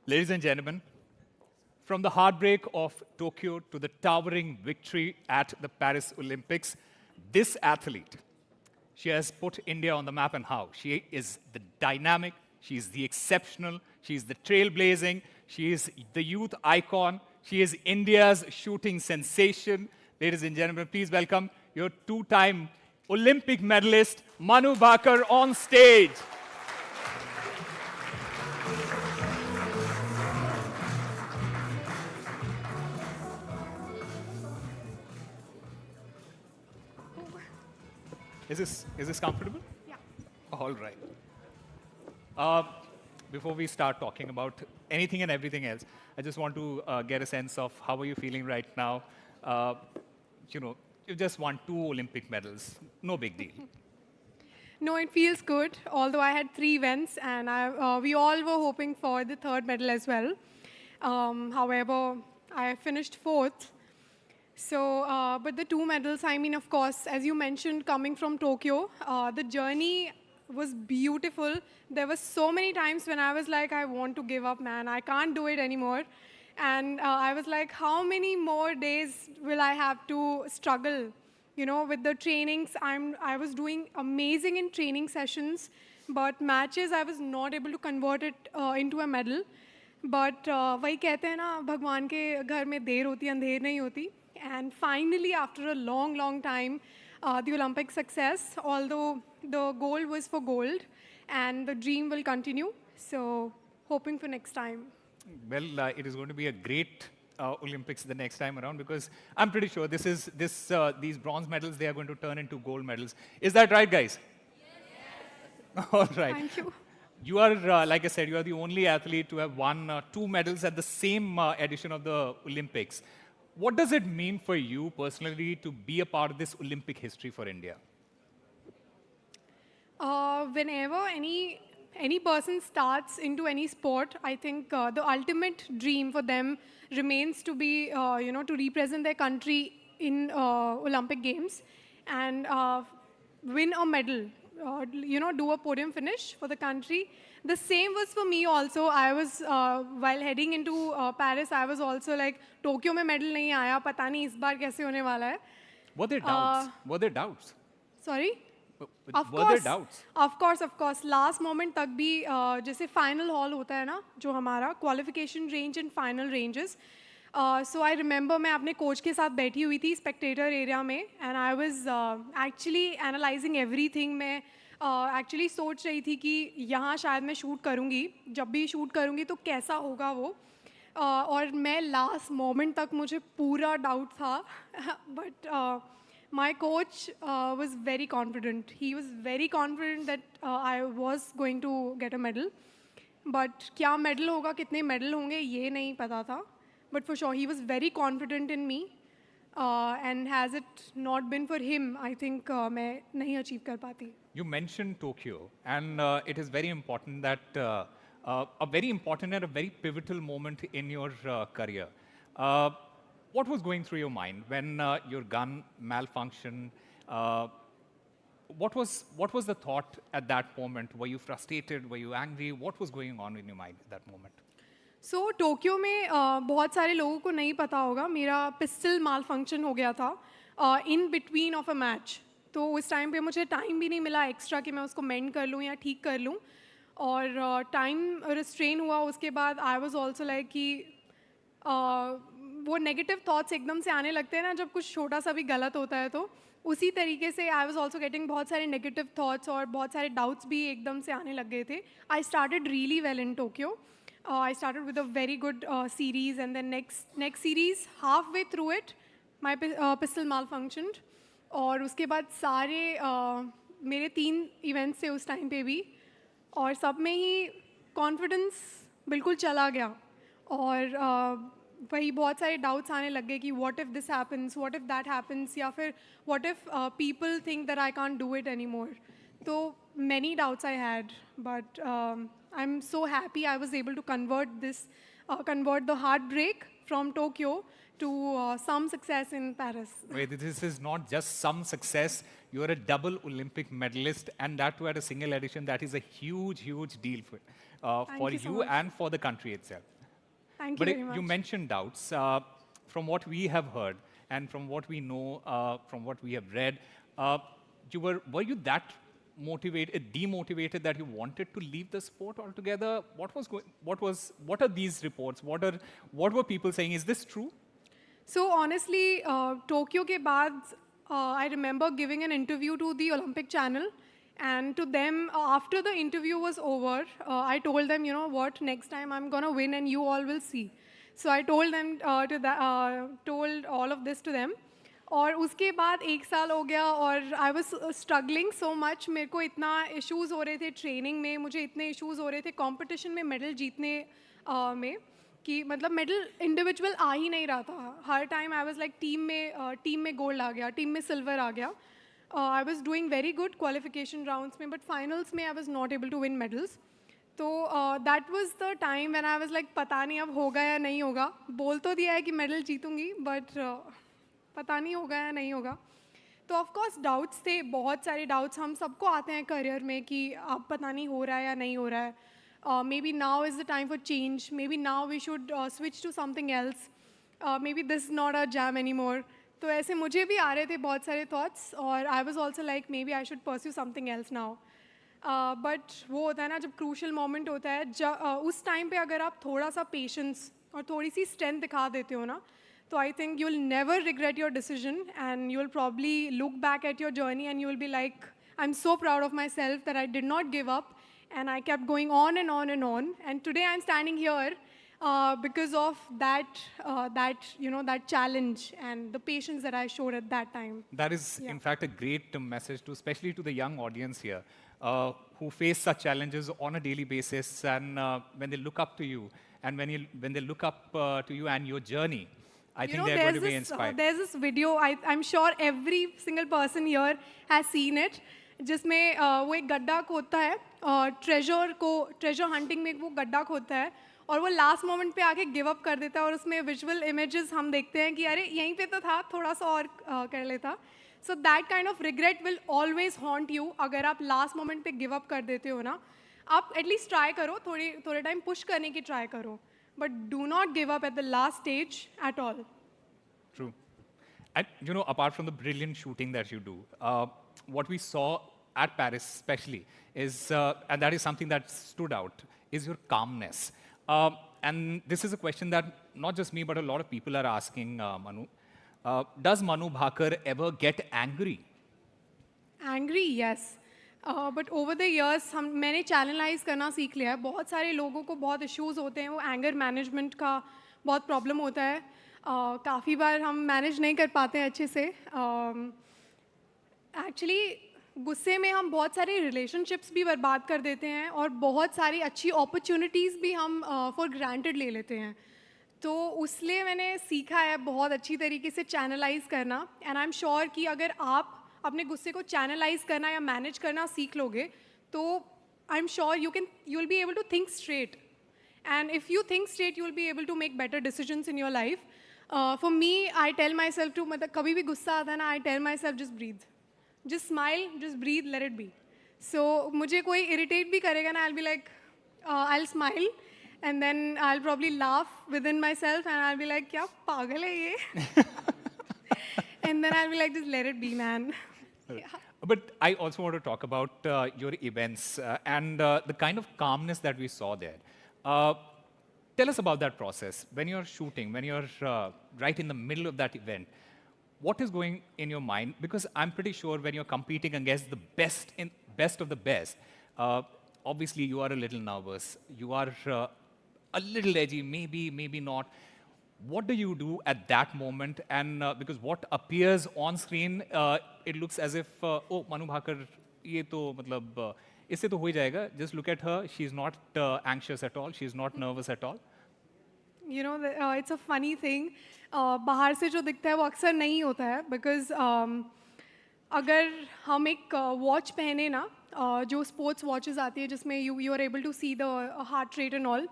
Ladies and gentlemen, from the heartbreak of Tokyo to the towering victory at the Paris Olympics, this athlete, she has put India on the map. And how? She is the dynamic, she is the exceptional, she is the trailblazing, she is the youth icon, she is India's shooting sensation. Ladies and gentlemen, please welcome your two-time Olympic medalist, Manu Bhaker, on stage. Is this comfortable? Yeah. All right. Uh, Before we start talking about anything and everything else, I just want to get a sense of how are you feeling right now. Uh, you just won 2 Olympic medals. No big deal. No, it feels good. Although I had 3 events, and we all were hoping for the third medal as well. However, I finished fourth. So, but the 2 medals, I mean, of course, as you mentioned, coming from Tokyo, the journey was beautiful. There were so many times when I was like, I want to give up, man. I can't do it anymore. And I was like, how many more days will I have to struggle? You know, with the trainings, I was doing amazing in training sessions, but matches, I was not able to convert it into a medal. But वही कहते हैं ना, भगवान के घर में देर होती अंधेर नहीं होती. And finally, after a long, long time, the Olympic success, although the goal was for gold, and the dream will continue. So, hoping for next time. Well, it is going to be a great Olympics the next time around because I'm pretty sure these bronze medals, they are going to turn into gold medals. Is that right, guys? Yes. All right. Thank you. You are, like I said, you are the only athlete to have won 2 medals at the same edition of the Olympics. What does it mean for you personally to be a part of this Olympic history for India? Whenever any person starts into any sport, I think the ultimate dream for them remains to be, to represent their country in Olympic Games and win a medal. Do a podium finish for the country. The same was for me also. I was, while heading into Paris, I was also like, Tokyo में medal नहीं आया, पता नहीं इस बार कैसे होने वाला है. Were there doubts? Were there doubts? Sorry? Were there doubts? Of course. Last moment तक भी जैसे final hall होता है ना, जो हमारा qualification range and final ranges. So I remember मैं अपने coach के साथ बैठी हुई थी spectator area में, and I was actually analyzing everything. मैं actually सोच रही थी कि यहाँ शायद मैं shoot करूँगी, जब भी shoot करूँगी तो कैसा होगा वो. और मैं last moment तक मुझे पूरा doubt था, but my coach was very confident. He was very confident that I was going to get a medal. But क्या medal होगा, कितने medal होंगे, ये नहीं पता था. But for sure, he was very confident in me. And has it not been for him, I think मैं नहीं achieve कर पाती. You mentioned Tokyo, and it is very important that a very important and a very pivotal moment in your career. What was going through your mind when your gun malfunctioned? What was the thought at that moment? Were you frustrated? Were you angry? What was going on in your mind at that moment? So Tokyo में बहुत सारे लोगों को नहीं पता होगा, मेरा pistol माल function हो गया था in between of a match. तो उस टाइम पे मुझे टाइम भी नहीं मिला एक्स्ट्रा कि मैं उसको मेंड कर लूँ या ठीक कर लूँ. और टाइम रिस्ट्रेन हुआ. उसके बाद आई वाज आल्सो लाइक कि वो नेगेटिव थॉट्स एकदम से आने लगते हैं ना जब कुछ छोटा सा भी गलत होता है. तो उसी तरीके से आई वाज आल्सो गेटिंग बहुत सारे नेगेटिव थॉट्स और बहुत सारे डाउट्स भी एकदम से आने लग गए थे. I started really well in Tokyo. I started with a very good series, and then next series, halfway through it, my pistol malfunctioned. और उसके बाद सारे मेरे 3 events थे उस टाइम पे भी, और सब में ही confidence बिल्कुल चला गया. और वही बहुत सारे doubts आने लग गए कि what if this happens, what if that happens, या फिर what if people think that I can't do it anymore. So many doubts I had, but I'm so happy I was able to convert the heartbreak from Tokyo to some success in Paris. Wait, this is not just some success. You are a double Olympic medalist, and that too at a single edition. That is a huge, huge deal for Thank you so you much. and for the country itself. Thank you But very much. you mentioned doubts. From what we have heard and from what we know, from what we have read, were you that motivated, demotivated that you wanted to leave the sport altogether? What are these reports? What were people saying? Is this true? So honestly, Tokyo के बाद, I remember giving an interview to the Olympic Channel, and to them, after the interview was over, I told them, you know what, next time I'm gonna win, and you all will see. So I told them told all of this to them. और उसके बाद एक साल हो गया और I was struggling so much. मेरे को इतना इश्यूज़ हो रहे थे ट्रेनिंग में, मुझे इतने इश्यूज़ हो रहे थे कंपटीशन में मेडल जीतने में, कि मतलब मेडल इंडिविजुअल आ ही नहीं रहा था. हर time I was like team में गोल्ड आ गया, टीम में सिल्वर आ गया. I was doing very good qualification rounds में, बट फाइनल्स में I was not able to win medals. तो that was the time when I was like पता नहीं अब होगा या नहीं होगा. बोल तो दिया है कि मेडल जीतूंगी, बट पता नहीं होगा या नहीं होगा. तो ऑफ कोर्स डाउट्स थे, बहुत सारे डाउट्स हम सबको आते हैं करियर में कि अब पता नहीं हो रहा है या नहीं हो रहा है. Maybe now is the time for change. Maybe now we should switch to something else. Maybe this is not our jam anymore. तो ऐसे मुझे भी आ रहे थे बहुत सारे thoughts, और I was also like maybe I should pursue something else now. But वो होता है ना जब crucial moment होता है, उस time पे अगर आप थोड़ा सा patience और थोड़ी सी strength दिखा देते हो ना, तो I think you'll never regret your decision, and you'll probably look back at your journey and you'll be like, I'm so proud of myself that I did not give up. And I kept going on and on and on. And today I'm standing here because of that challenge and the patience that I showed at that time. That is, in fact, a great message to, especially to the young audience here, who face such challenges on a daily basis, and when they look up to you, and when they look up to you and your journey, I think they're going to be inspired. There's this video, I'm sure every single person here has seen it, जिसमें वो एक गड्ढा खोदता है, treasure hunting में वो गड्ढा खोदता है, और वो लास्ट मोमेंट पे आके गिव अप कर देता है, और उसमें विजुअल इमेजेस हम देखते हैं कि अरे यहीं पे तो था, थोड़ा सा और कर लेता. So that kind of regret will always haunt you. अगर आप लास्ट मोमेंट पे गिव अप कर देते हो ना, आप एटलीस्ट ट्राई करो, थोड़े टाइम पुश करने की ट्राई करो, but do not give up at the last stage at all. True. And apart from the brilliant shooting that you do, what we saw at Paris especially is, and that is something that stood out, is your calmness. And this is a question that not just me, but a lot of people are asking, Manu. Does Manu Bhaker ever get angry? Angry, yes. But over the years, मैंने channelise करना सीख लिया है. बहुत सारे लोगों को बहुत इश्यूज़ होते हैं, वो एंगर मैनेजमेंट का बहुत प्रॉब्लम होता है. काफ़ी बार हम मैनेज नहीं कर पाते हैं अच्छे से. एक्चुअली गुस्से में हम बहुत सारे रिलेशनशिप्स भी बर्बाद कर देते हैं, और बहुत सारी अच्छी अपॉर्चुनिटीज़ भी हम फॉर ग्रांटेड ले लेते हैं. तो उसलिए मैंने सीखा है बहुत अच्छी तरीके से चैनलाइज करना. एंड आई एम श्योर कि अगर आप अपने गुस्से को चैनलाइज करना या मैनेज करना सीख लोगे, तो I am sure you will be able to think straight. And if you think straight, you will be able to make better decisions in your life. For me, I tell myself to, मतलब कभी भी गुस्सा आता है ना, I tell myself just breathe, just smile, just breathe, let it be. So मुझे कोई irritate भी करेगा ना, I'll be like, I'll smile, and then I'll probably laugh within myself, and I'll be like, क्या पागल है ये? And then I'll be like, just let it be, man. Yeah. But I also want to talk about your events and the kind of calmness that we saw there. Tell us about that process. When you're shooting, when you're right in the middle of that event, what is going in your mind? Because I'm pretty sure when you're competing against the best of the best, obviously you are a little nervous. You are a little edgy, maybe not. What do you do at that moment? And because what appears on screen, it looks as if, oh, Manu Bhaker, ये तो मतलब इससे तो हो ही जाएगा. Just look at her. She's not anxious at all. She's not nervous at all. You know, it's a funny thing. बाहर से जो दिखता है वो अक्सर नहीं होता है, बिकॉज अगर हम एक वॉच पहने ना, जो स्पोर्ट्स वॉचेस आती है जिसमें you are able to see the heart rate and all,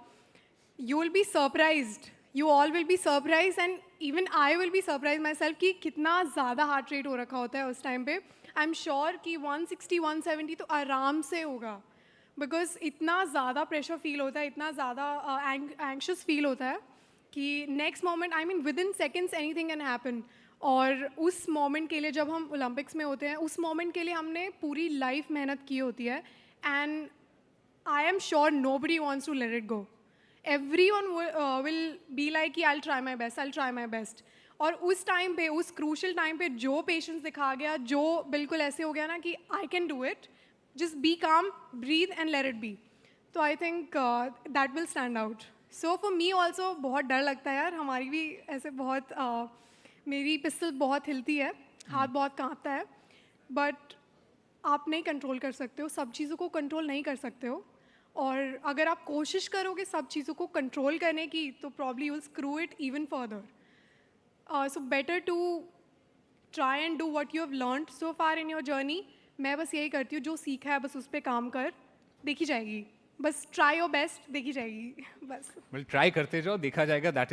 you will be surprised. You all will be surprise, and even I will be surprise myself कि कितना ज़्यादा हार्ट रेट हो रखा होता है उस टाइम पे. आई एम श्योर कि 160, 170 तो आराम से होगा, बिकॉज इतना ज़्यादा प्रेशर फील होता है, इतना ज़्यादा एंक्शस फील होता है. कि next moment I mean with in seconds anything can happen. और उस मोमेंट के लिए जब हम ओलंपिक्स में होते हैं, उस मोमेंट के लिए हमने पूरी लाइफ मेहनत की होती है। And I am sure nobody wants to let it go. everyone will be like कि I'll try my best, I'll try my best। और उस टाइम पे, उस क्रूशल टाइम पे जो पेशेंस दिखा गया, जो बिल्कुल ऐसे हो गया ना कि I can do it, just be calm, breathe and let it be. तो I think that will stand out. So for me also बहुत डर लगता है यार, हमारी भी ऐसे बहुत मेरी पिस्टल बहुत हिलती है, हाथ बहुत कांपता है, बट आप नहीं कंट्रोल कर सकते हो, सब चीज़ों को कंट्रोल नहीं कर सकते हो। और अगर आप कोशिश करोगे सब चीज़ों को कंट्रोल करने की, तो probably will screw it even further. So better to try and do what you have learned so far in your journey. मैं बस यही करती हूँ, जो सीखा है बस उस पर काम कर, देखी जाएगी। बस ट्राई योर बेस्ट, देखी जाएगी बस। Well, try करते जाओ, देखा जाएगा. That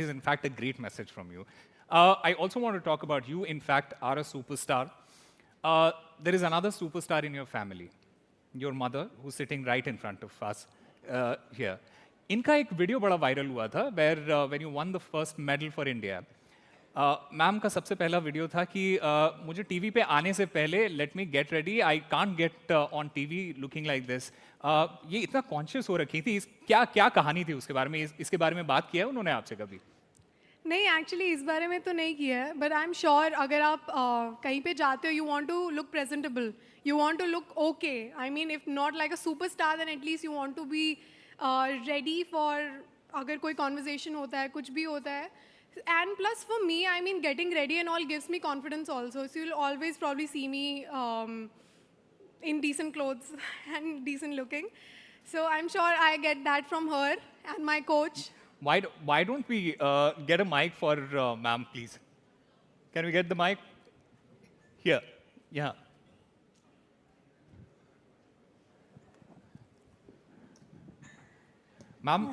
is in fact a great message from you. I also want to talk about you. In fact, are a superstar. There is another superstar in your family, your mother, who's sitting right in front of us here. इनका एक video बड़ा viral हुआ था, where when you won the first medal for India. Ma'am का सबसे पहला video था कि मुझे टीवी पे आने से पहले let me get ready, I can't get on TV looking like this. ये इतना कॉन्शियस हो रखी थी, क्या क्या कहानी थी उसके बारे में? इसके बारे में बात किया है उन्होंने आपसे कभी? नहीं, एक्चुअली इस बारे में तो नहीं किया है, बट आई एम श्योर अगर आप कहीं पे जाते हो, you want to look presentable, you want to look okay. I mean if not like a superstar, then at least you want to be ready for अगर कोई कॉन्वर्जेशन होता है, कुछ भी होता है। And plus for me, I mean, getting ready and all gives me confidence also. So you'll always probably see me in decent clothes and decent looking. So I'm sure I get that from her and my coach. Why don't we get a mic for ma'am, please? Can we get the mic? Here. Yeah. Ma'am,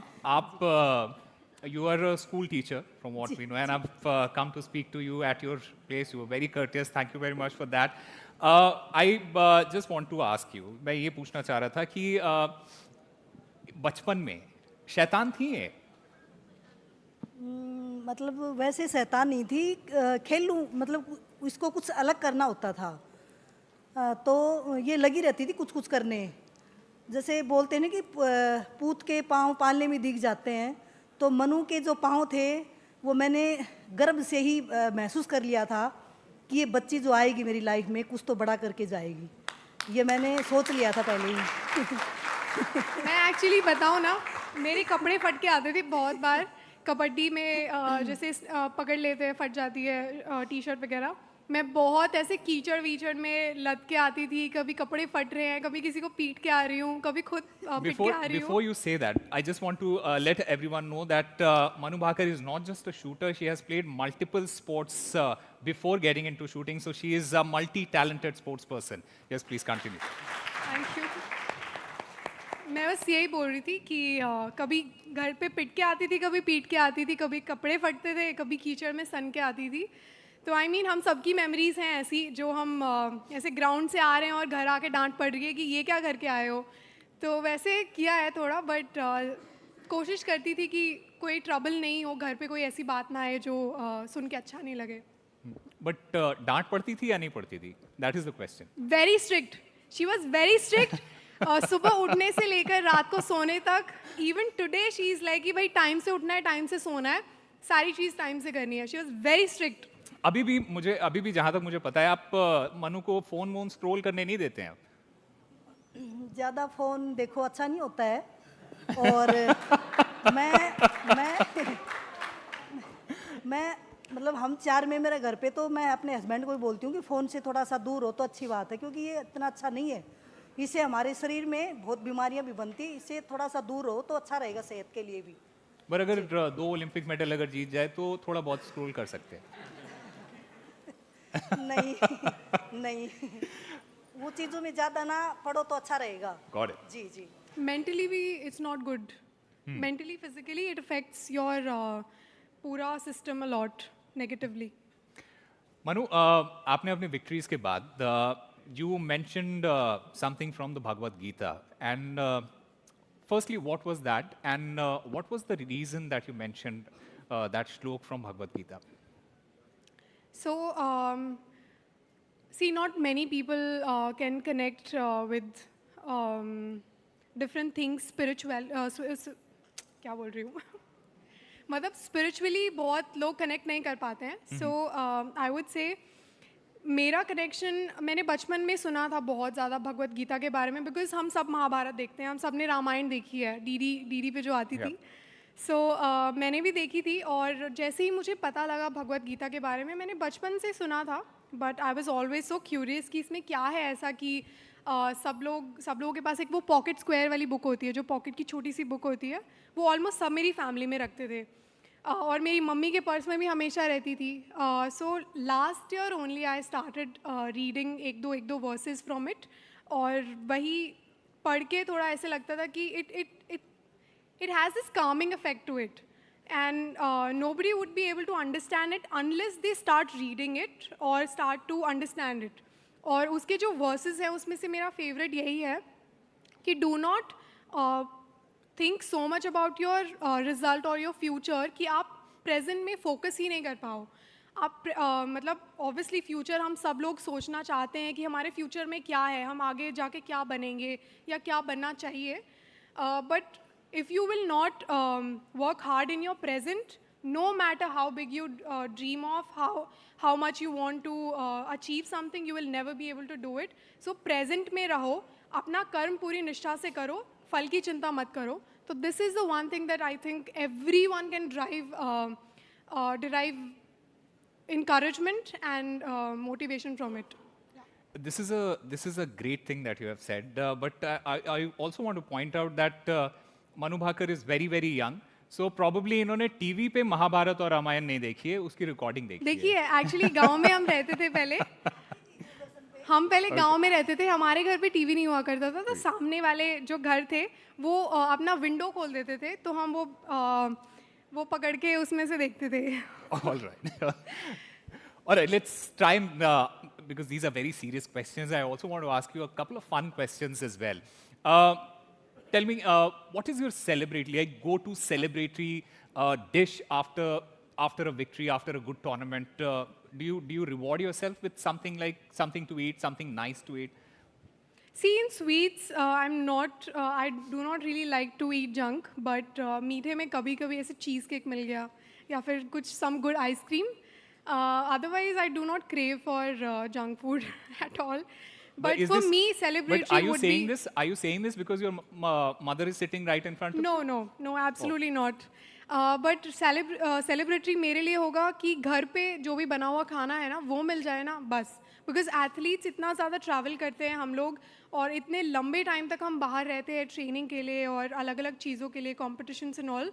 you are a school teacher, from what we know, and I've come to speak to you at your place. You were very courteous. Thank you very much for that. I just want to ask you, मैं ये पूछना चाह रहा था कि बचपन में शैतान थी ये? मतलब वैसे शैतान नहीं थी, खेल लूँ, मतलब इसको कुछ अलग करना होता था, तो ये लगी रहती थी कुछ कुछ करने। जैसे बोलते हैं ना कि पूत के पाँव पालने में दिख जाते हैं, तो मनु के जो पाँव थे वो मैंने गर्भ से ही महसूस कर लिया था कि ये बच्ची जो आएगी मेरी लाइफ में कुछ तो बड़ा करके जाएगी, ये मैंने सोच लिया था पहले ही। मैं एक्चुअली बताऊँ ना, मेरे कपड़े फट के आते थे बहुत बार। कबड्डी में जैसे पकड़ लेते हैं, फट जाती है टी शर्ट वगैरह। मैं बहुत ऐसे कीचड़ वीचड़ में लद के आती थी, कभी कपड़े फट रहे हैं, कभी किसी को पीट के आ रही हूँ, कभी खुद पीट के आ रही हूँ। Before you say that, I just want to let everyone know that Manu Bhakar is not just a shooter. She has played multiple sports before getting into shooting, so she is a multi-talented sports person. Yes, please continue. Thank you. मैं बस यही बोल रही थी कि कभी घर पे पिट के आती थी, कभी पीट के आती थी, कभी कपड़े फटते थे, कभी कीचड़ में सन के आती थी। तो आई मीन हम सबकी मेमोरीज हैं ऐसी, जो हम ऐसे ग्राउंड से आ रहे हैं और घर आके डांट पड़ रही है कि ये क्या करके आए हो। तो वैसे किया है थोड़ा, बट कोशिश करती थी कि कोई ट्रबल नहीं हो, घर पे कोई ऐसी बात ना आए जो सुन के अच्छा नहीं लगे। बट डांट पड़ती थी या नहीं पड़ती थी? That is the question. Very strict, she was very strict. सुबह उठने से लेकर रात को सोने तक, even today she is like कि भाई टाइम से उठना है, टाइम से सोना है, सारी चीज़ टाइम से करनी है। She was very strict. अभी भी जहाँ तक मुझे पता है, आप मनु को फोन वोन स्क्रॉल करने नहीं देते हैं? ज़्यादा फ़ोन देखो अच्छा नहीं होता है, और मैं मतलब हम चार में मेरे घर पे, तो मैं अपने हस्बैंड को भी बोलती हूँ कि फ़ोन से थोड़ा सा दूर हो तो अच्छी बात है, क्योंकि ये इतना अच्छा नहीं है, इससे हमारे शरीर में बहुत बीमारियां भी बनती है, इससे थोड़ा सा दूर हो तो अच्छा रहेगा सेहत के लिए भी। पर अगर 2 ओलंपिक मेडल अगर जीत जाए तो थोड़ा बहुत स्क्रॉल कर सकते हैं। नहीं नहीं, वो चीज़ों में ज़्यादा ना पढ़ो तो अच्छा रहेगा। Got it. जी जी। मेंटली भी it's not good, mentally physically it affects your पूरा system a lot negatively. Manu, आपने अपने विक्ट्रीज के बाद you mentioned something from the Bhagavad Gita, and firstly, what was that? And what was the reason that you mentioned that shlok from Bhagavad Gita? So, see, not many people can connect with different things spiritual. क्या बोल रही हूँ मतलब spiritually बहुत लोग connect नहीं कर पाते हैं. सो आई वुड से मेरा कनेक्शन मैंने बचपन में सुना था बहुत ज़्यादा भगवत गीता के बारे में, बिकॉज हम सब महाभारत देखते हैं, हम सब ने रामायण देखी है, डीडी पे जो आती थी. सो मैंने भी देखी थी, और जैसे ही मुझे पता लगा भगवत गीता के बारे में, मैंने बचपन से सुना था, but I was always so curious कि इसमें क्या है ऐसा कि सब लोगों के पास एक वो पॉकेट स्क्वायर वाली बुक होती है, जो पॉकेट की छोटी सी बुक होती है, वो ऑलमोस्ट सब मेरी फैमिली में रखते थे, और मेरी मम्मी के पर्स में भी हमेशा रहती थी. So last year only I started reading एक दो वर्सेस फ्रॉम इट, और वही पढ़ के थोड़ा ऐसे लगता था कि it has this calming effect to it, and nobody would be able to understand it unless they start reading it or start to understand it. और उसके जो वर्सेस हैं उसमें से मेरा फेवरेट यही है कि do not think so much about your result और योर फ्यूचर कि आप प्रेजेंट में फोकस ही नहीं कर पाओ. आप मतलब ऑब्वियसली फ्यूचर हम सब लोग सोचना चाहते हैं कि हमारे फ्यूचर में क्या है, हम आगे जाके क्या बनेंगे या क्या बनना चाहिए, but if you will not work hard in your present, no matter how big you dream of, how much you want to achieve something, you will never be able to do it. So present में रहो, अपना कर्म पूरी निष्ठा से करो, फल की चिंता मत करो. So this is the one thing that I think everyone can derive encouragement and motivation from it. This is a great thing that you have said, but I also want to point out that Manu Bhaकर is very very young, so probably इन्होंने TV पे महाभारत और रामायण नहीं देखी है, उसकी recording देखी है. देखिए एक्चुअली गांव में हम रहते थे पहले, हम पहले गांव में रहते थे, हमारे घर पे टीवी नहीं हुआ करता था, तो सामने वाले जो घर थे वो अपना विंडो खोल देते थे, तो हम वो पकड़ के उसमें से देखते थे. All right. All right, let's try and, because these are very serious questions, I also want to ask you a couple of fun questions as well. Tell me, what is your go-to celebratory dish after a victory, after a good tournament? Do you reward yourself with something to eat, something nice to eat? See, in sweets, I do not really like to eat junk, but मीठे में कभी-कभी ऐसे cheese cake मिल गया या फिर some good ice cream. Otherwise, I do not crave for junk food at all. But for me, celebratory are you would saying be... this? Are you saying this because your mother is sitting right in front of you? No, absolutely not. But celebratory मेरे लिए होगा कि घर पे जो भी बना हुआ खाना है ना, वो मिल जाए ना, बस. Because athletes इतना ज़्यादा travel करते हैं हम लोग, और इतने लंबे टाइम तक हम बाहर रहते हैं ट्रेनिंग के लिए और अलग-अलग चीज़ों के लिए, competitions and all,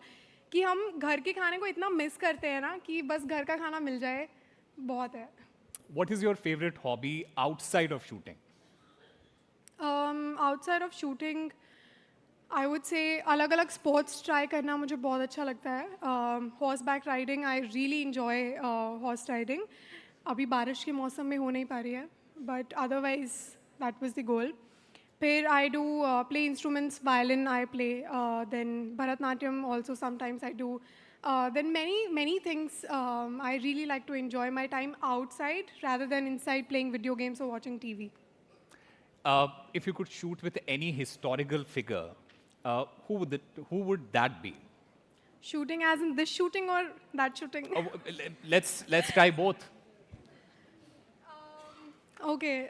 कि हम घर के खाने को इतना मिस करते हैं ना कि बस घर का खाना मिल जाए, बहुत है. What is your favorite hobby outside of shooting? Outside of shooting, I would say अलग-अलग sports try करना मुझे बहुत अच्छा लगता है. Horseback riding, I really enjoy horse riding. अभी बारिश के मौसम में हो नहीं पा रही है, but otherwise that was the goal. फिर I do play instruments, violin I play, then Bharatnatyam also sometimes I do. Then many things. I really like to enjoy my time outside rather than inside playing video games or watching TV. If you could shoot with any historical figure, who would that be? Shooting as in this shooting or that shooting? Let's try both. Okay,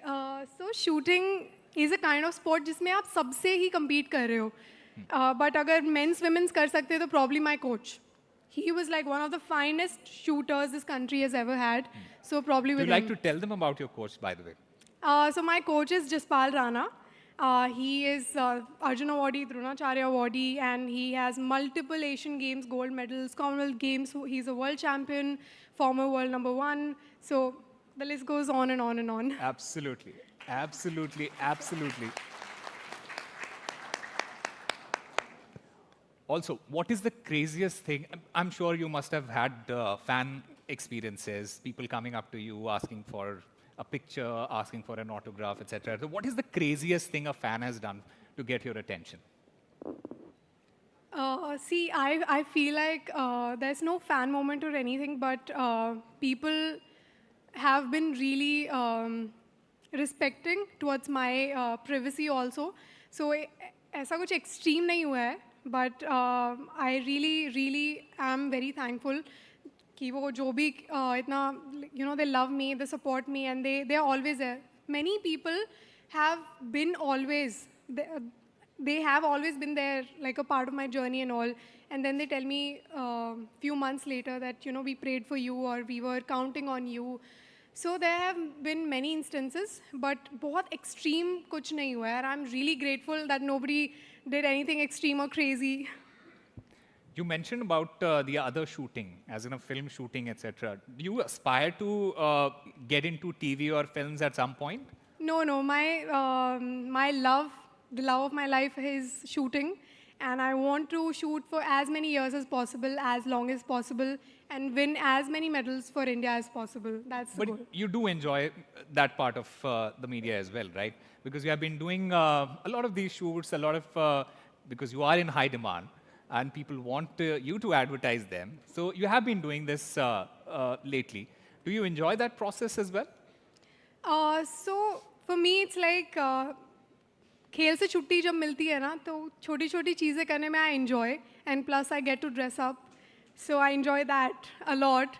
so shooting is a kind of sport जिसमें आप सबसे ही compete कर रहे हो. But अगर men's women's कर सकते हैं तो probably my coach. He was like one of the finest shooters this country has ever had. So probably with Would you like him. to tell them about your coach, by the way? So my coach is Jaspal Rana. He is Arjun Awardee, Dronacharya Awardee, and he has multiple Asian Games gold medals, Commonwealth Games. He's a world champion, former world #1. So the list goes on and on and on. Absolutely. Also, what is the craziest thing? I'm sure you must have had fan experiences, people coming up to you asking for a picture, asking for an autograph, etc. So what is the craziest thing a fan has done to get your attention? See, I feel like there's no fan moment or anything, but people have been really respecting towards my privacy also. So ऐसा कुछ extreme नहीं हुआ है, but I really am very thankful कि वो जो भी इतना they love me, they support me, and they are always there. Many people have been always they have always been there, like a part of my journey and all. And then they tell me few months later that we prayed for you or we were counting on you. So there have been many instances, but बहुत extreme कुछ नहीं हुआ है. I'm really grateful that nobody did anything extreme or crazy. You mentioned about the other shooting, as in a film shooting, etc. Do you aspire to get into TV or films at some point? No. My love, the love of my life is shooting, and I want to shoot for as many years as possible, as long as possible, and win as many medals for India as possible. That's the But goal. you do enjoy that part of the media as well, right? Because you have been doing a lot of these shoots, because you are in high demand and people want you to advertise them. So you have been doing this lately. Do you enjoy that process as well? So for me, it's like खेल से छुट्टी जब मिलती है ना तो छोटी छोटी चीज़ें करने में I enjoy, and plus I get to dress up, so I enjoy that a lot.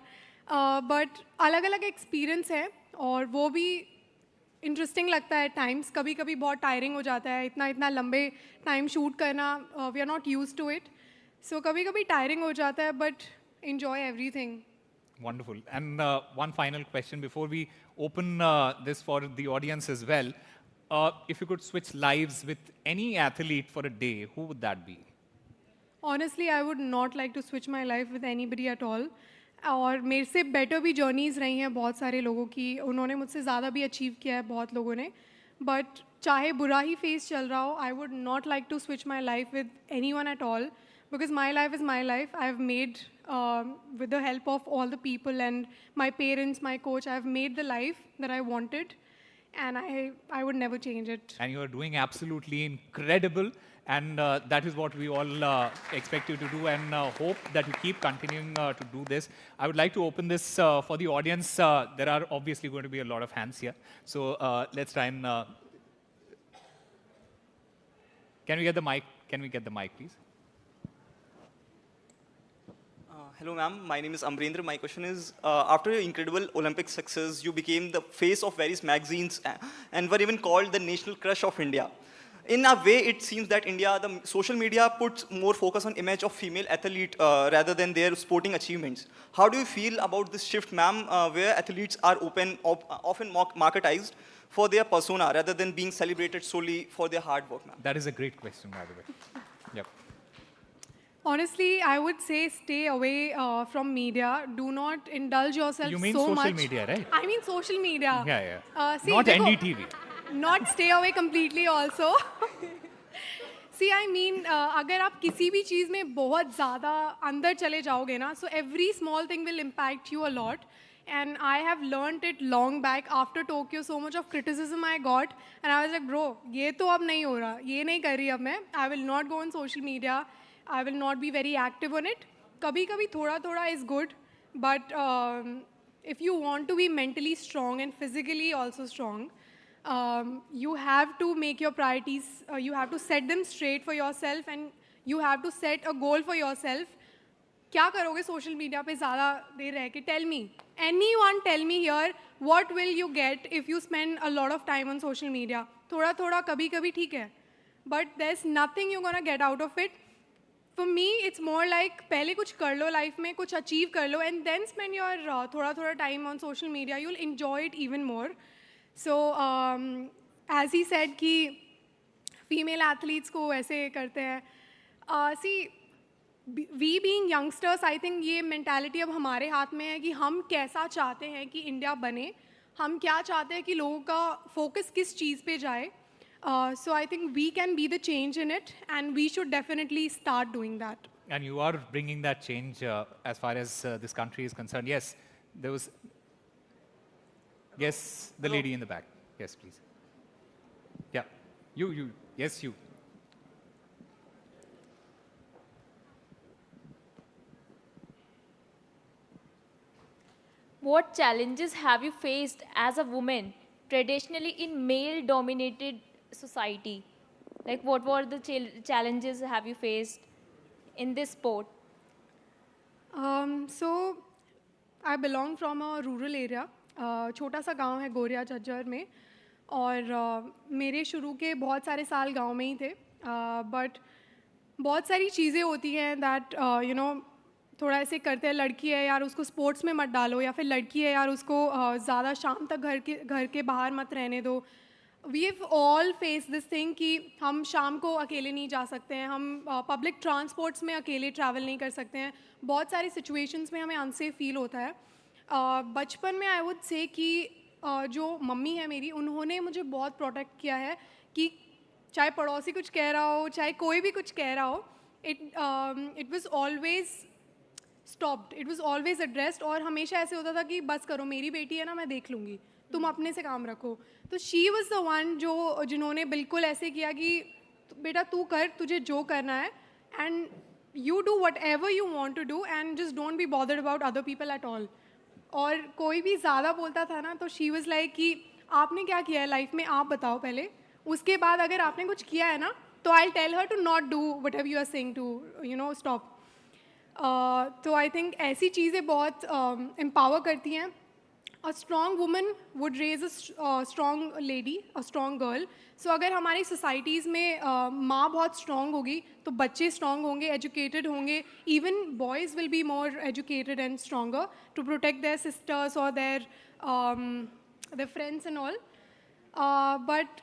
But अलग अलग एक्सपीरियंस है और वो भी इंटरेस्टिंग लगता है टाइम्स. कभी कभी बहुत टायरिंग हो जाता है, इतना इतना लंबे टाइम शूट करना. We are not used to it, so कभी कभी टायरिंग हो जाता है, but enjoy everything. Wonderful. And one final question before we open this for the audience as well. If you could switch lives with any athlete for a day, who would that be? Honestly, I would not like to switch my life with anybody at all. और मेरे से better भी journeys रही हैं बहुत सारे लोगों की, उन्होंने मुझसे ज़्यादा भी अचीव किया है बहुत लोगों ने. बट चाहे बुरा ही फेस चल रहा हो, I would not like to switch my life with anyone at all, because my life is my life. I have made, with the help of all the people and my parents, my coach, I have made the life that I wanted, and I would never change it. And you are doing absolutely incredible. And that is what we all expect you to do, and hope that you keep continuing to do this. I would like to open this for the audience. There are obviously going to be a lot of hands here. So let's try and... Can we get the mic? Can we get the mic, please? Hello, ma'am. My name is Amrendra. My question is, after your incredible Olympic success, you became the face of various magazines and were even called the national crush of India. In a way, it seems that the social media puts more focus on image of female athlete rather than their sporting achievements. How do you feel about this shift, ma'am, where athletes are often marketized for their persona rather than being celebrated solely for their hard work, ma'am? That is a great question, by the way. Yep. Honestly, I would say stay away from media. Do not indulge yourself You mean so social much. media, right? I mean social media. Yeah. See, Not देखो, NDTV. Not stay away completely also. See, I mean, अगर आप किसी भी चीज़ में बहुत ज़्यादा अंदर चले जाओगे ना, so every small thing will impact you a lot. And I have learned it long back after Tokyo. So much of criticism I got, and I was like, bro, ये तो अब नहीं हो रहा, ये नहीं कर रही अब मैं. I will not go on social media. I will not be very active on it. कभी-कभी थोड़ा-थोड़ा is good, but if you want to be mentally strong and physically also strong, you have to make your priorities, you have to set them straight for yourself, and you have to set a goal for yourself. क्या करोगे social media पे ज़्यादा देर रह के? Tell me. Anyone tell me here, what will you get if you spend a lot of time on social media? थोड़ा-थोड़ा कभी-कभी ठीक है, but there's nothing you're gonna get out of it. For me, it's more like पहले कुछ कर लो life में, कुछ achieve कर लो, and then spend your थोड़ा-थोड़ा time on social media. You'll enjoy it even more. So, as he said कि female athletes को ऐसे करते हैं. See, we being youngsters, I think ये mentality अब हमारे हाथ में है कि हम कैसा चाहते हैं कि इंडिया बने, हम क्या चाहते हैं कि लोगों का फोकस किस चीज़ पे जाए. So I think we can be the change in it, and we should definitely start doing that. And you are bringing that change as far as this country is concerned. Yes, there was... Yes, the lady in the back. Yes, please. Yeah, you. Yes, you. what challenges have you faced as a woman traditionally in male-dominated society? Like, what were the challenges have you faced in this sport? So I belong from a rural area. छोटा सा गांव है गोरिया झज्जर में और मेरे शुरू के बहुत सारे साल गांव में ही थे बट बहुत सारी चीज़ें होती हैं दैट यू नो थोड़ा ऐसे करते हैं लड़की है यार उसको स्पोर्ट्स में मत डालो या फिर लड़की है यार उसको ज़्यादा शाम तक घर के बाहर मत रहने दो we have all face this thing कि हम शाम को अकेले नहीं जा सकते हैं हम पब्लिक ट्रांसपोर्ट्स में अकेले ट्रैवल नहीं कर सकते हैं बहुत सारी सिचुएशंस में हमें अनसेफ फील होता है बचपन में आई वुड से कि जो मम्मी है मेरी उन्होंने मुझे बहुत प्रोटेक्ट किया है कि चाहे पड़ोसी कुछ कह रहा हो चाहे कोई भी कुछ कह रहा हो it was always stopped it was always addressed और हमेशा ऐसे होता था कि बस करो मेरी बेटी है ना मैं देख लूँगी तुम अपने से काम रखो तो शी वाज द वन जिन्होंने बिल्कुल ऐसे किया कि बेटा तू कर तुझे जो करना है and you do whatever you want to do and just don't be bothered about other people at all और कोई भी ज़्यादा बोलता था ना तो शी वाज लाइक कि आपने क्या किया है लाइफ में आप बताओ पहले उसके बाद अगर आपने कुछ किया है ना तो I tell her to not do whatever you are saying to you no stop तो आई थिंक ऐसी चीज़ें बहुत एम्पावर करती हैं a strong woman would raise a strong lady, a strong girl. So अगर हमारी societies में माँ बहुत strong होगी तो बच्चे strong होंगे, educated होंगे, even boys will be more educated and stronger to protect their sisters or their friends and all. But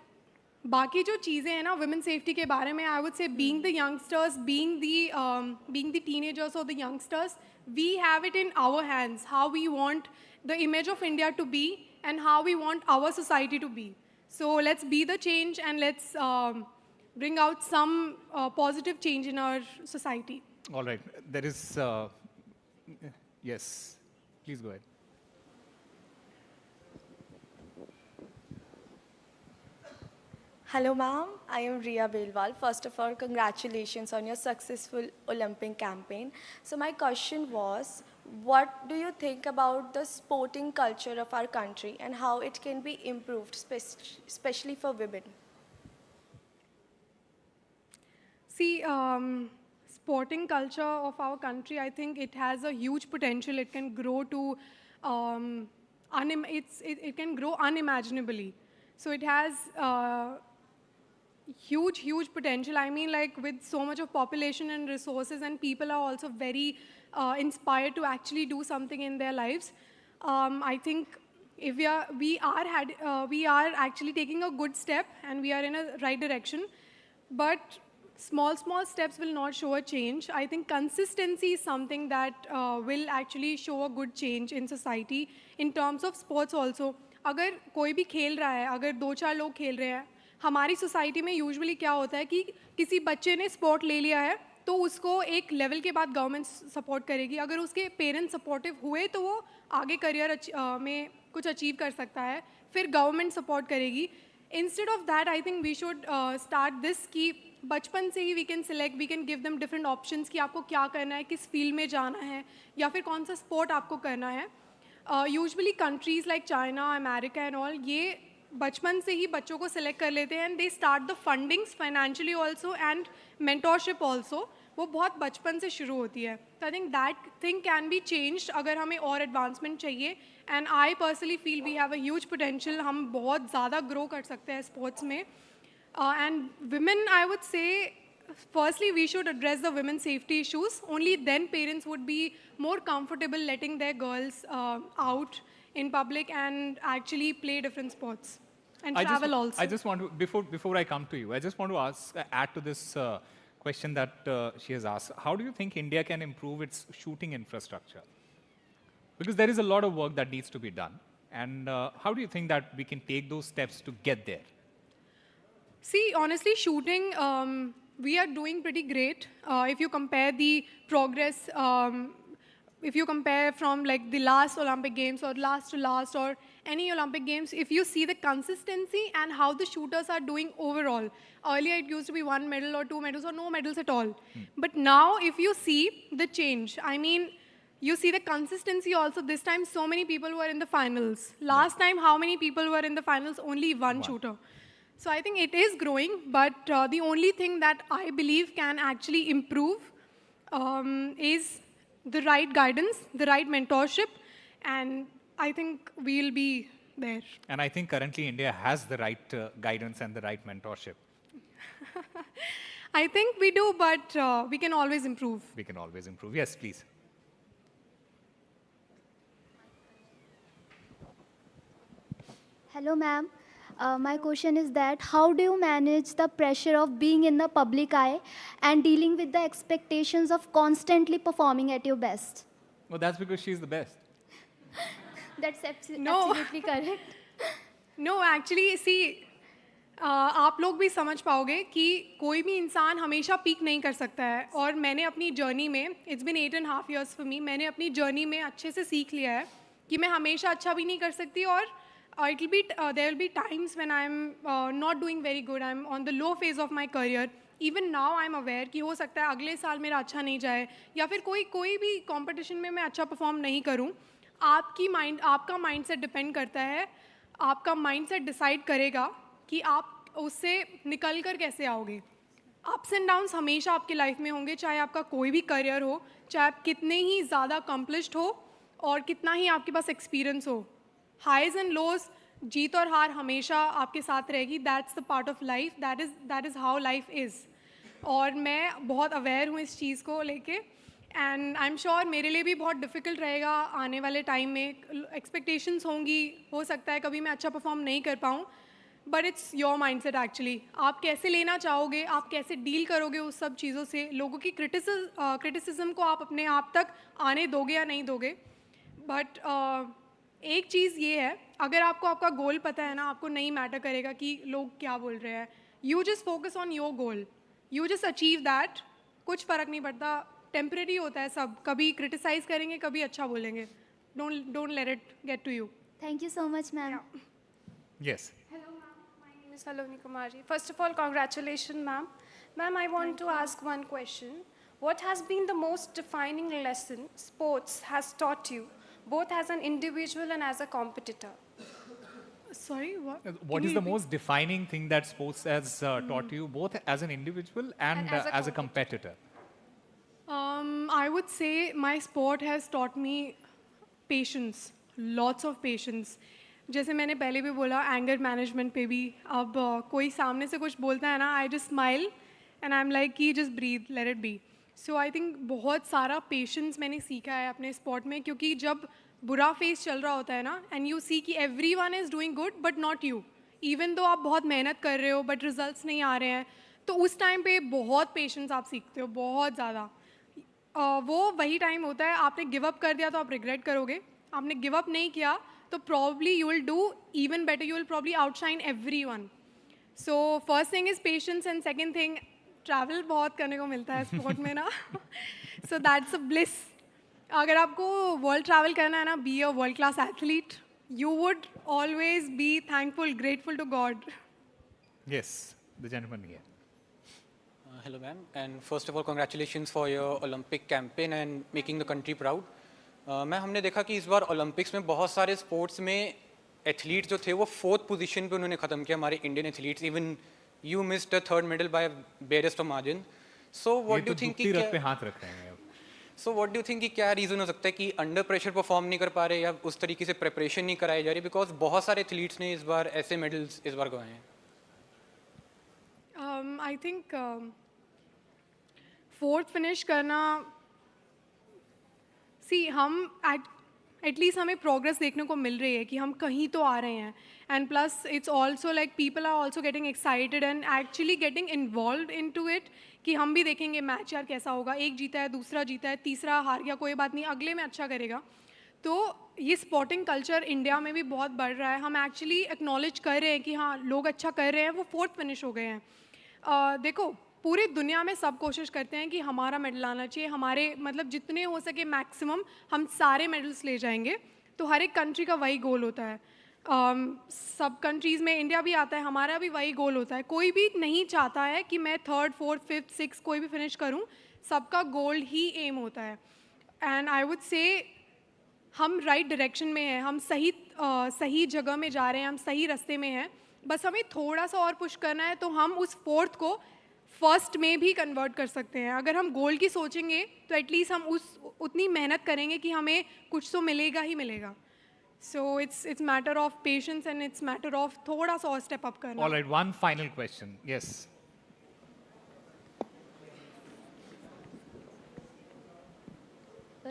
बाकी जो चीज़ें हैं ना women safety के बारे में I would say being the youngsters, being the teenagers or the youngsters, we have it in our hands how we want the image of India to be and how we want our society to be. So let's be the change and let's bring out some positive change in our society. All right. There is, yes, please go ahead. Hello, ma'am. I am Riya Belwal. First of all, congratulations on your successful Olympic campaign. So my question was, what do you think about the sporting culture of our country and how it can be improved, especially for women? See, sporting culture of our country, I think it has a huge potential. It can grow to, it can grow unimaginably. So it has huge potential. I mean, like with so much of population and resources, and people are also very inspired to actually do something in their lives. I think if we are actually taking a good step and we are in a right direction, but small steps will not show a change. I think consistency is something that will actually show a good change in society in terms of sports also. अगर कोई भी खेल रहा है अगर 2-4 लोग खेल रहे हैं हमारी सोसाइटी में यूजुअली क्या होता है कि किसी बच्चे ने स्पोर्ट ले लिया है तो उसको एक लेवल के बाद गवर्नमेंट सपोर्ट करेगी अगर उसके पेरेंट्स सपोर्टिव हुए तो वो आगे करियर में कुछ अचीव कर सकता है फिर गवर्नमेंट सपोर्ट करेगी instead of that I think we should start this कि बचपन से ही we can give them different options कि आपको क्या करना है किस फील्ड में जाना है या फिर कौन सा स्पोर्ट आपको करना है usually countries like China America and all ये बचपन से ही बच्चों को सिलेक्ट कर लेते हैं and they start the fundings financially also and mentorship also वो बहुत बचपन से शुरू होती है तो I think that thing can be changed अगर हमें और एडवांसमेंट चाहिए and I personally feel we have a huge potential हम बहुत ज़्यादा ग्रो कर सकते हैं स्पोर्ट्स में and women I would say firstly we should address the women's safety issues only then parents would be more comfortable letting their girls out in public and actually play different sports and travel also. I just want to before I come to you I just want to add to this question that she has asked how do you think India can improve its shooting infrastructure because there is a lot of work that needs to be done and how do you think that we can take those steps to get there? See honestly shooting we are doing pretty great if you compare the progress if you compare from like the last Olympic Games or last to last or any Olympic Games if you see the consistency and how the shooters are doing overall earlier it used to be 1 medal or 2 medals or no medals at all but now if you see the change I mean you see the consistency also. This time, so many people were in the finals. Last time, how many people were in the finals? Only one shooter. So I think it is growing, but the only thing that I believe can actually improve is the right guidance, the right mentorship, and I think we'll be there. And I think currently India has the right guidance and the right mentorship. I think we do, but we can always improve. We can always improve. Yes, please. Hello, ma'am. My question is that how do you manage the pressure of being in the public eye and dealing with the expectations of constantly performing at your best? Well, that's because she's the best. That's No. absolutely correct. No actually see आप लोग भी समझ पाओगे कि कोई भी इंसान हमेशा पीक नहीं कर सकता है और मैंने अपनी जर्नी में it's been 8.5 years for me, मैंने अपनी जर्नी में अच्छे से सीख लिया है कि मैं हमेशा अच्छा भी नहीं कर सकती और it will be there will be times when I am not doing very good, I am on the low phase of my career. Even now I am aware कि हो सकता है अगले साल मेरा अच्छा नहीं जाए या फिर कोई भी कॉम्पिटिशन में मैं अच्छा परफॉर्म नहीं करूँ. आपका माइंड सेट डिपेंड करता है, आपका माइंडसेट डिसाइड करेगा कि आप उससे निकल कर कैसे आओगे. अप्स एंड डाउन्स हमेशा आपकी लाइफ में होंगे, चाहे आपका कोई भी करियर हो, चाहे आप कितने ही ज़्यादा अकम्पलिश्ड हो और कितना ही आपके पास एक्सपीरियंस हो. हाइज एंड लोज, जीत और हार हमेशा आपके साथ रहेगी. That's the part of life, that is how life is. और मैं बहुत अवेयर हूँ इस चीज़ को लेके एंड आई एम श्योर मेरे लिए भी बहुत डिफ़िकल्ट रहेगा आने वाले टाइम में. एक्सपेक्टेशंस होंगी, हो सकता है कभी मैं अच्छा परफॉर्म नहीं कर पाऊँ, but it's your mindset actually. आप कैसे लेना चाहोगे, आप कैसे डील करोगे उस सब चीज़ों से, लोगों की क्रिटिसिज्म को आप अपने आप तक आने दोगे या नहीं दोगे. बट एक चीज़ ये है, अगर आपको आपका गोल पता है ना, आपको नहीं मैटर करेगा कि लोग क्या बोल रहे हैं. You just focus on your goal, you just achieve that. कुछ फ़र्क नहीं पड़ता, टेम्परेरी होता है सब. कभी क्रिटिसाइज करेंगे, कभी अच्छा बोलेंगे. Don't let it get to you. Thank you so much, ma'am. Yes. Hello, ma'am. My name is Saloni Kumari. First of all, congratulations, ma'am. Ma'am, I want to ask one question. What has been the most defining lesson sports has taught you, both as an individual and as a competitor? Sorry, what? What is the most defining thing that sports has taught you, both as an individual and as a competitor? I would say my sport has taught me patience, lots of patience. जैसे मैंने पहले भी बोला, anger management पे भी. अब कोई सामने से कुछ बोलता है ना, I just smile and I am like कि just breathe, let it be. So I think बहुत सारा पेशेंस मैंने सीखा है अपने स्पोर्ट में, क्योंकि जब बुरा फेस चल रहा होता है ना एंड यू सी कि every one is doing good but not you, even though आप बहुत मेहनत कर रहे हो बट रिजल्ट्स नहीं आ रहे हैं, तो उस टाइम पे बहुत पेशेंस आप सीखते हो, बहुत ज़्यादा. वो वही टाइम होता है, आपने गिव अप कर दिया तो आप रिग्रेट करोगे, आपने गिव अप नहीं किया तो probably you will do even better, you will probably outshine everyone. So first thing is patience and second thing travel बहुत करने को मिलता है स्पोर्ट में ना. So that's a bliss. अगर आपको वर्ल्ड ट्रैवल करना है ना, be a world class athlete, you would always be thankful, grateful to God. Yes, the gentleman here. Hello, ma'am. And first of all, congratulations for your Olympic campaign and making the country proud. Ma'am, हमने देखा कि इस बार Olympics में बहुत सारे sports में athlete जो थे वो 4th पोजीशन पे उन्होंने ख़त्म किया, हमारे Indian athletes. Even you missed the 3rd medal by barest of margin. So what do you think कि रथ पे हाथ रख रहे हैं अब. So what do you think कि क्या रीज़न हो सकता है कि अंडर प्रेशर परफॉर्म नहीं कर पा रहे या उस तरीके से प्रिपरेशन नहीं कराई जा रही, बिकॉज बहुत सारे एथलीट्स ने इस बार ऐसे मेडल्स इस बार गवाए हैं. आई थिंक 4th फिनिश करना, सी हम एटलीस्ट हमें प्रोग्रेस देखने को मिल रही है कि हम कहीं तो आ रहे हैं. And plus it's also like people are also getting excited and actually getting involve into it, कि हम भी देखेंगे मैच यार कैसा होगा, एक जीता है, दूसरा जीता है, तीसरा हार गया, कोई बात नहीं, अगले में अच्छा करेगा. तो ये स्पोर्टिंग कल्चर इंडिया में भी बहुत बढ़ रहा है. हम एक्चुअली एक्नॉलेज कर रहे हैं कि हाँ लोग अच्छा कर रहे हैं, वो 4th फिनिश हो गए हैं. देखो पूरी दुनिया में सब कोशिश करते हैं कि हमारा मेडल आना चाहिए, हमारे मतलब जितने हो सके मैक्सिमम हम सारे मेडल्स ले जाएंगे. तो हर एक कंट्री का वही गोल होता है. सब कंट्रीज़ में इंडिया भी आता है, हमारा भी वही गोल होता है. कोई भी नहीं चाहता है कि मैं 3rd 4th 5th 6th कोई भी फिनिश करूं, सबका गोल ही एम होता है. एंड आई वुड से हम राइट डायरेक्शन में हैं, हम सही जगह में जा रहे हैं, हम सही रास्ते में हैं, बस हमें थोड़ा सा और पुश करना है तो हम उस फोर्थ को फर्स्ट में भी कन्वर्ट कर सकते हैं. अगर हम गोल की सोचेंगे तो एटलीस्ट हम उतनी मेहनत करेंगे कि हमें कुछ तो मिलेगा ही मिलेगा. So it's matter of patience and it's matter of थोड़ा सा और स्टेप अप करना. All right, one final question. Yes.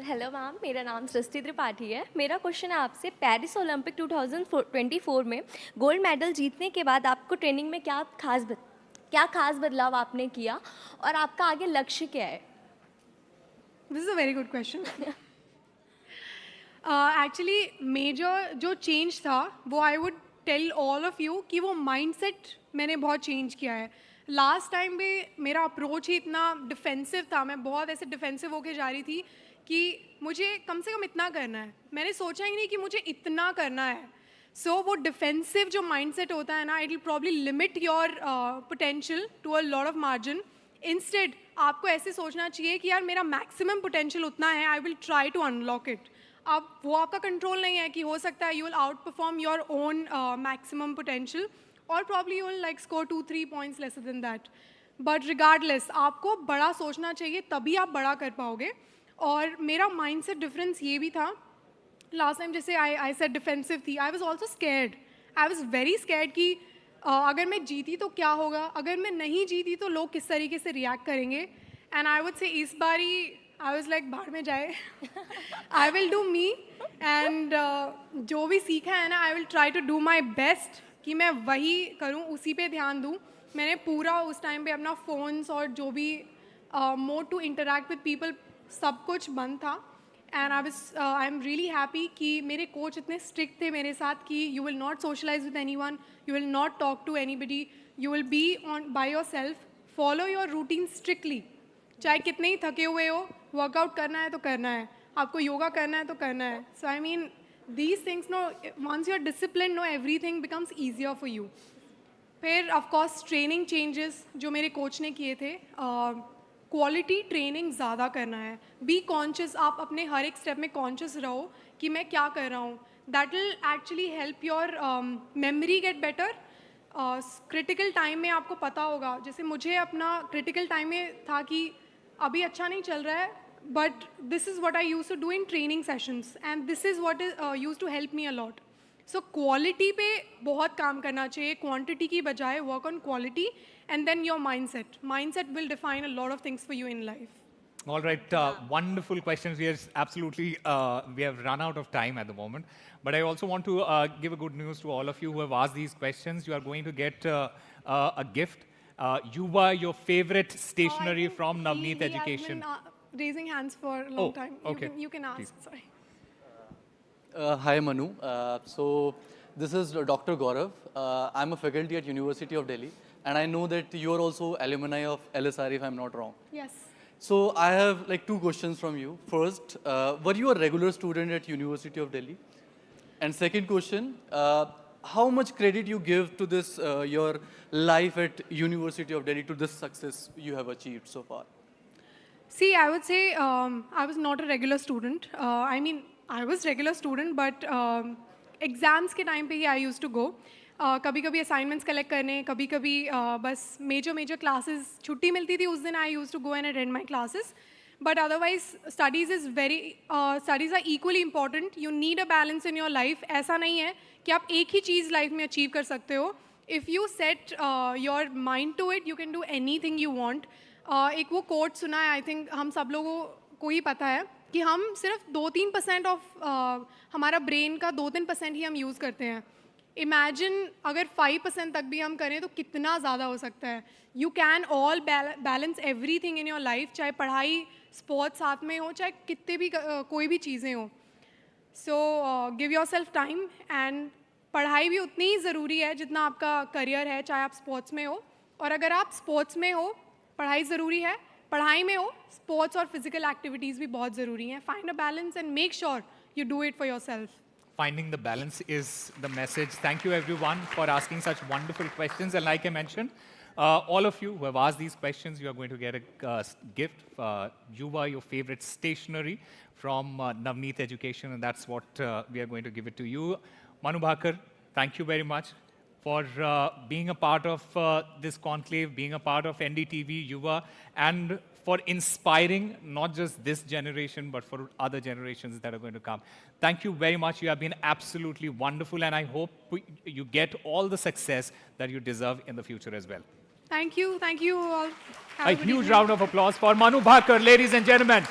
Hello ma'am, मेरा नाम सृष्टि त्रिपाठी है. मेरा क्वेश्चन है आपसे, पेरिस ओलंपिक 2024 में गोल्ड मेडल जीतने के बाद आपको ट्रेनिंग में क्या खास बदलाव आपने किया और आपका आगे लक्ष्य क्या है? This is a very good question. Actually major जो चेंज था वो I would tell all of you कि वो माइंडसेट मैंने बहुत चेंज किया है. लास्ट टाइम भी मेरा अप्रोच ही इतना डिफेंसिव था, मैं बहुत ऐसे डिफेंसिव होके जा रही थी कि मुझे कम से कम इतना करना है. मैंने सोचा ही नहीं कि मुझे इतना करना है. सो वो डिफेंसिव जो माइंडसेट होता है ना, it will probably limit your potential to a lot of margin. Instead आपको ऐसे सोचना चाहिए कि यार मेरा मैक्सिमम पोटेंशियल उतना है, I will try to unlock it. अब वो आपका कंट्रोल नहीं है कि हो सकता है you will outperform your own maximum potential और probably you will like score 2-3 points lesser than that. But regardless आपको बड़ा सोचना चाहिए, तभी आप बड़ा कर पाओगे. और मेरा माइंडसेट डिफरेंस ये भी था, लास्ट टाइम जैसे आई सेड डिफेंसिव थी, I was also scared. I was very scared कि अगर मैं जीती तो क्या होगा, अगर मैं नहीं जीती तो लोग किस तरीके से रिएक्ट करेंगे. एंड आई वुड से इस बारी आई वाज लाइक भाड़ में जाए, I will do me and जो भी सीखा है ना I will try to do my best कि मैं वही करूँ, उसी पे ध्यान दूँ. मैंने पूरा उस टाइम पे अपना फ़ोन्स और जो भी mode to interact with people सब कुछ बंद था. And I am really happy कि मेरे कोच इतने स्ट्रिक्ट थे मेरे साथ कि you will not socialise with anyone, you will not talk to anybody, you will be on by yourself, follow your routine strictly. चाहे कितने ही थके हुए हो, वर्कआउट करना है तो करना है, आपको योगा करना है तो करना है. So I mean these things, no, once you're disciplined, no, everything becomes easier for you. फिर of course training changes जो मेरे कोच ने किए थे, क्वालिटी ट्रेनिंग ज़्यादा करना है. बी कॉन्शियस, आप अपने हर एक स्टेप में कॉन्शियस रहो कि मैं क्या कर रहा हूँ. That will actually help your memory get better. Critical time में आपको पता होगा, जैसे मुझे अपना क्रिटिकल टाइम में था कि अभी अच्छा नहीं चल रहा है, but this is what I used to do in training sessions and this is what is used to help me a lot. So quality पे बहुत काम करना चाहिए, quantity की बजाय work on quality and then your mindset will define a lot of things for you in life. All right, wonderful questions. We are absolutely, we have run out of time at the moment. But I also want to give a good news to all of you who have asked these questions. You are going to get a gift. Yuva, your favorite stationery from Navneet Education. I've been raising hands for a long time. Okay. You can ask. Please. Sorry. Hi Manu. So this is Dr. Gaurav. I'm a faculty at University of Delhi, and I know that you are also alumni of LSR, if I'm not wrong. Yes. So I have like two questions from you. First, were you a regular student at University of Delhi? And second question, how much credit you give to this your life at University of Delhi to this success you have achieved so far? See, I would say I was not a regular student. I mean, I was regular student, but exams के time पे ही I used to go. कभी कभी assignments collect करने, कभी कभी बस major classes छुट्टी मिलती थी उस दिन I used to go and attend my classes. But otherwise, studies are equally important. You need a balance in your life. ऐसा नहीं है कि आप एक ही चीज़ life में achieve कर सकते हो. If you set your mind to it, you can do anything you want. एक वो कोट सुना है, आई थिंक हम सब लोगों को ही पता है कि हम सिर्फ 2-3% ऑफ हमारा ब्रेन का 2-3% ही हम यूज़ करते हैं. इमेजिन अगर 5% तक भी हम करें तो कितना ज़्यादा हो सकता है. You can all balance every thing in your life, चाहे पढ़ाई स्पोर्ट्स साथ में हो, चाहे कितने भी कोई भी चीज़ें हो. So give your self time, and पढ़ाई भी उतनी ही ज़रूरी है जितना आपका करियर है, चाहे आप स्पोर्ट्स में हो. और अगर आप स्पोर्ट्स में हो, पढ़ाई ज़रूरी है, पढ़ाई में हो, स्पोर्ट्स और फिजिकल एक्टिविटीज़ भी बहुत ज़रूरी हैं. Find a balance and make sure you do it for yourself. Finding the balance is the message. Thank you everyone for asking such wonderful questions. And like I mentioned, All of you who have asked these questions, you are going to get a gift. Yuva, your favorite stationery from Navneet Education, and that's what we are going to give it to you. Manu Bhakar, thank you very much for being a part of this conclave, being a part of NDTV, Yuva, and for inspiring not just this generation, but for other generations that are going to come. Thank you very much. You have been absolutely wonderful, and I hope you get all the success that you deserve in the future as well. Thank you all. Have A good huge evening. round of applause for Manu Bhakar, ladies and gentlemen.